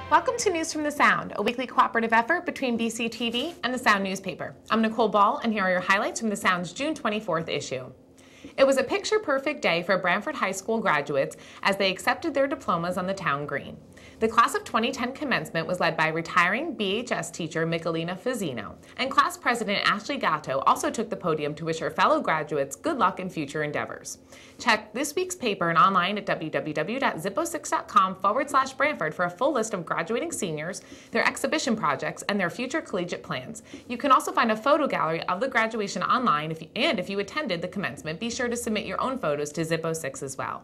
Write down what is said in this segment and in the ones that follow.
Welcome to News from the Sound, a weekly cooperative effort between BCTV and the Sound Newspaper. I'm Nicole Ball, and here are your highlights from the Sound's June 24th issue. It was a picture-perfect day for Brantford High School graduates as they accepted their diplomas on the town green. The class of 2010 commencement was led by retiring BHS teacher Michelina Fazzino, and class president Ashley Gatto also took the podium to wish her fellow graduates good luck in future endeavors. Check this week's paper and online at www.zippo6.com/Brantford for a full list of graduating seniors, their exhibition projects, and their future collegiate plans. You can also find a photo gallery of the graduation online, if you attended the commencement, be sure to submit your own photos to Zippo6 as well.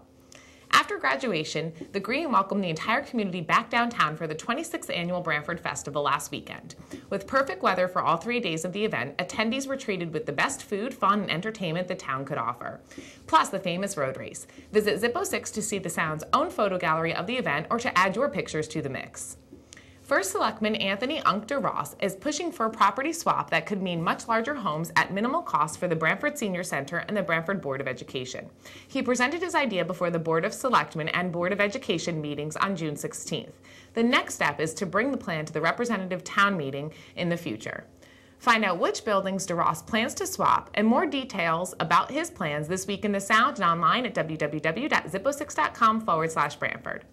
After graduation, the Green welcomed the entire community back downtown for the 26th Annual Brantford Festival last weekend. With perfect weather for all 3 days of the event, attendees were treated with the best food, fun, and entertainment the town could offer, plus the famous road race. Visit Zippo6 to see the Sound's own photo gallery of the event or to add your pictures to the mix. First Selectman Anthony Unkter-Ross is pushing for a property swap that could mean much larger homes at minimal cost for the Brantford Senior Center and the Brantford Board of Education. He presented his idea before the Board of Selectmen and Board of Education meetings on June 16th. The next step is to bring the plan to the representative town meeting in the future. Find out which buildings DeRoss plans to swap and more details about his plans this week in the Sound and online at www.zippo6.com/Brantford.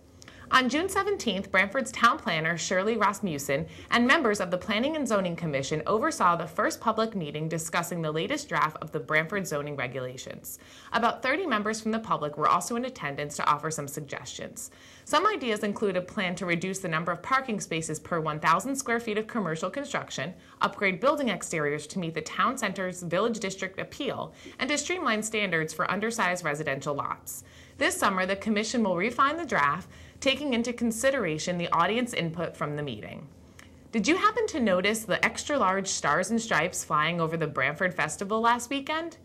On June 17th, Brantford's town planner, Shirley Rasmussen, and members of the Planning and Zoning Commission oversaw the first public meeting discussing the latest draft of the Brantford zoning regulations. About 30 members from the public were also in attendance to offer some suggestions. Some ideas include a plan to reduce the number of parking spaces per 1,000 square feet of commercial construction, upgrade building exteriors to meet the town center's village district appeal, and to streamline standards for undersized residential lots. This summer, the commission will refine the draft, taking into consideration the audience input from the meeting. Did you happen to notice the extra-large stars and stripes flying over the Brantford Festival last weekend?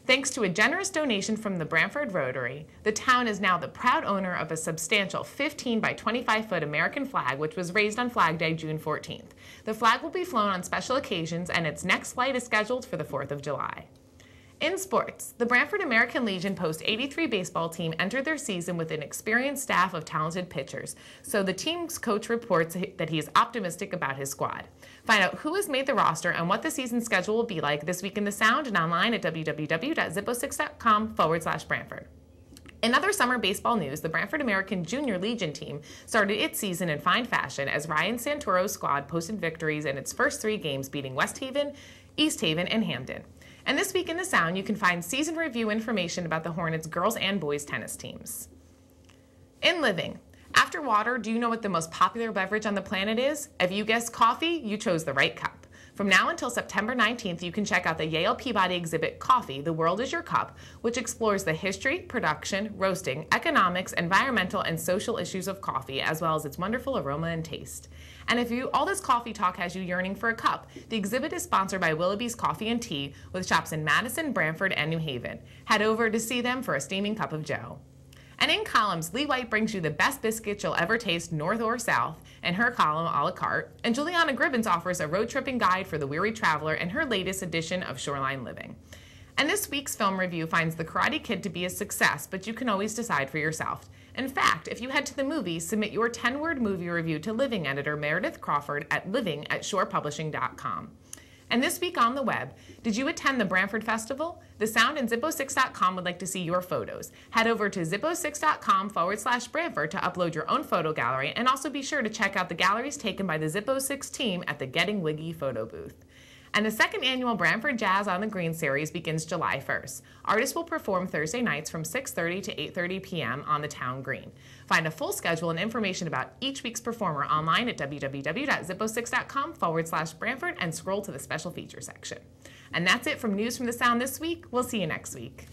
Thanks to a generous donation from the Brantford Rotary, the town is now the proud owner of a substantial 15 by 25-foot American flag, which was raised on Flag Day, June 14th. The flag will be flown on special occasions, and its next flight is scheduled for the 4th of July. In sports, the Brantford American Legion Post 83 baseball team entered their season with an experienced staff of talented pitchers, so the team's coach reports that he is optimistic about his squad. Find out who has made the roster and what the season schedule will be like this week in the Sound and online at www.zippo6.com/Brantford. In other summer baseball news, the Brantford American Junior Legion team started its season in fine fashion as Ryan Santoro's squad posted victories in its first 3 games, beating West Haven, East Haven, and Hampden. And this week in the Sound, you can find season review information about the Hornets girls and boys tennis teams. In living, after water, do you know what the most popular beverage on the planet is? If you guessed coffee, you chose the right cup. From now until September 19th, you can check out the Yale Peabody exhibit Coffee, The World is Your Cup, which explores the history, production, roasting, economics, environmental, and social issues of coffee, as well as its wonderful aroma and taste. And if all this coffee talk has you yearning for a cup, the exhibit is sponsored by Willoughby's Coffee and Tea with shops in Madison, Brantford, and New Haven. Head over to see them for a steaming cup of joe. And in columns, Lee White brings you the best biscuits you'll ever taste north or south in her column a la carte, and Juliana Gribbins offers a road tripping guide for the weary traveler in her latest edition of Shoreline Living. And this week's film review finds The Karate Kid to be a success, but you can always decide for yourself. In fact, if you head to the movies, submit your 10-word movie review to Living editor Meredith Crawford at living@shorepublishing.com. And this week on the web, did you attend the Brantford Festival? The Sound and Zippo6.com would like to see your photos. Head over to zippo6.com/Brantford to upload your own photo gallery, and also be sure to check out the galleries taken by the Zippo6 team at the Getting Wiggy photo booth. And the second annual Brantford Jazz on the Green series begins July 1st. Artists will perform Thursday nights from 6:30 to 8:30 p.m. on the town green. Find a full schedule and information about each week's performer online at www.zippo6.com/Brantford and scroll to the special feature section. And that's it from News from the Sound this week. We'll see you next week.